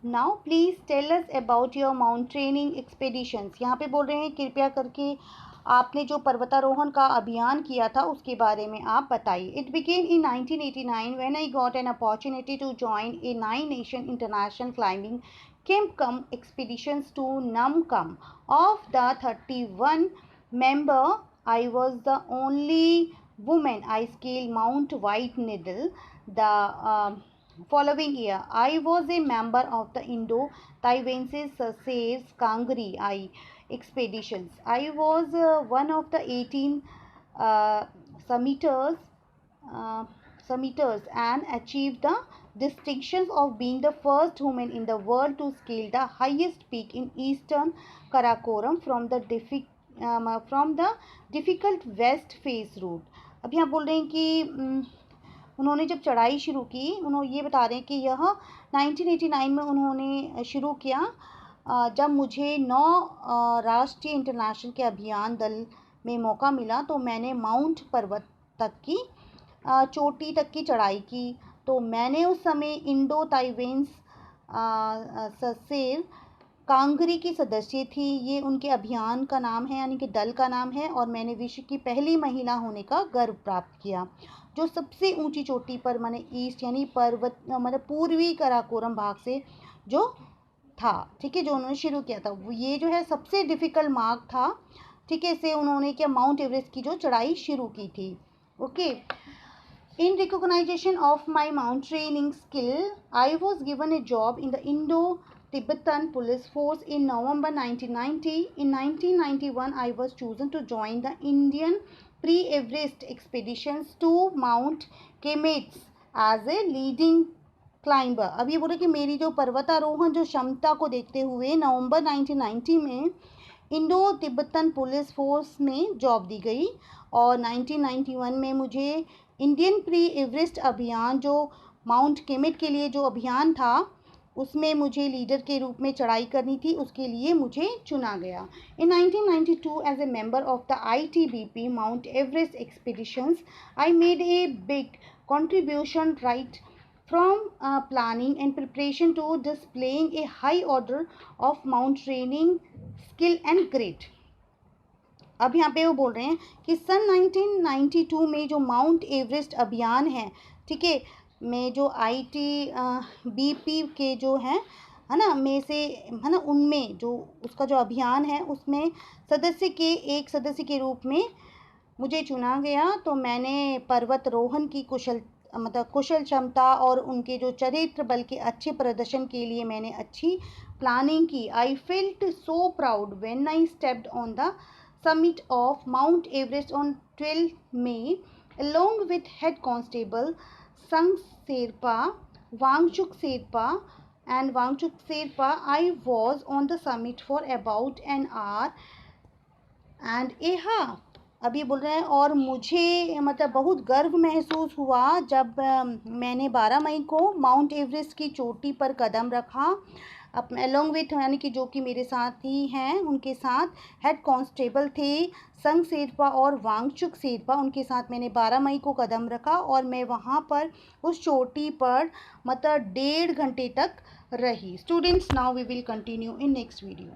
Now please tell us about your mountaineering expeditions. यहाँ पे बोल रहे हैं कृपया करके आपने जो पर्वतारोहण का अभियान किया था उसके बारे में आप बताइए। It began in 1989 when I got an opportunity to join a 9 nation international climbing camp cum expeditions to नमकम। Of the 31 member, I was the only woman. I scaled Mount White Needle the following year. I was a member of the Indo-Taiwanese Sales Kangri expeditions. I was one of the 18 uh, summiters, uh, summiters and achieved the distinctions of being the first woman in the world to scale the highest peak in eastern Karakoram from the difficult west face route. अब यहाँ बोल रहे हैं कि उन्होंने जब चढ़ाई शुरू की, उन्होंने ये बता रहे हैं कि यह 1989 में उन्होंने शुरू किया जब मुझे 9 राष्ट्रीय इंटरनेशनल के अभियान दल में मौका मिला, तो मैंने माउंट पर्वत तक की चोटी तक की चढ़ाई की। तो मैंने उस समय इंडो ताइवेंस ससेर कांगरी की सदस्य थी। ये उनके अभियान का नाम है, यानी कि दल का नाम है। और मैंने विश्व की पहली महिला होने का गर्व प्राप्त किया जो सबसे ऊंची चोटी पर माने ईस्ट यानी पर्वत मतलब पूर्वी कराकोरम भाग से जो था, ठीक है, जो उन्होंने शुरू किया था। ये जो है सबसे डिफ़िकल्ट मार्ग था, ठीक है, से उन्होंने क्या माउंट एवरेस्ट की जो चढ़ाई शुरू की थी। Okay, In recognition of my mountaineering skill, I was given a job in the Indo-Tibetan Police Force in November 1990. In 1991, I was chosen to join the Indian pre-Everest expeditions to Mount Kemet as a leading climber. अब ये बोल रहे कि मेरी जो पर्वतारोहण जो क्षमता को देखते हुए नवंबर 1990 में इंडो तिब्बतन पुलिस फोर्स में जॉब दी गई और 1991 में मुझे इंडियन प्री एवरेस्ट अभियान जो माउंट केमेट के लिए जो अभियान था उसमें मुझे लीडर के रूप में चढ़ाई करनी थी, उसके लिए मुझे चुना गया। In 1992 as a member of the ITBP Mount Everest expeditions I made a big contribution right from planning and preparation to displaying a high order of mountaineering skill and grit। अब यहाँ पे वो बोल रहे हैं कि सन 1992 में जो माउंट एवरेस्ट अभियान है, ठीक है, में जो ITBP के जो हैं है ना में से है ना उनमें जो उसका जो अभियान है उसमें एक सदस्य के रूप में मुझे चुना गया। तो मैंने पर्वतारोहण की कुशल क्षमता और उनके जो चरित्र बल के अच्छे प्रदर्शन के लिए मैंने अच्छी प्लानिंग की। I felt so proud when I stepped on the summit of Mount Everest on 12 May along with head constable Sang Sherpa, Wangchuk Sherpa and Wangchuk Sherpa. I was on the summit for about an hour and a half। अभी बोल रहे हैं और मुझे मतलब बहुत गर्व महसूस हुआ जब मैंने 12 मई को माउंट एवरेस्ट की चोटी पर कदम रखा अपने अलॉन्ग विथ यानी कि जो कि मेरे साथ ही हैं उनके साथ हेड कांस्टेबल थे संग शेरपा और वांगचुक शेरपा, उनके साथ मैंने 12 मई को कदम रखा और मैं वहाँ पर उस चोटी पर मतलब 1.5 घंटे तक रही। Students, now we will continue in next video.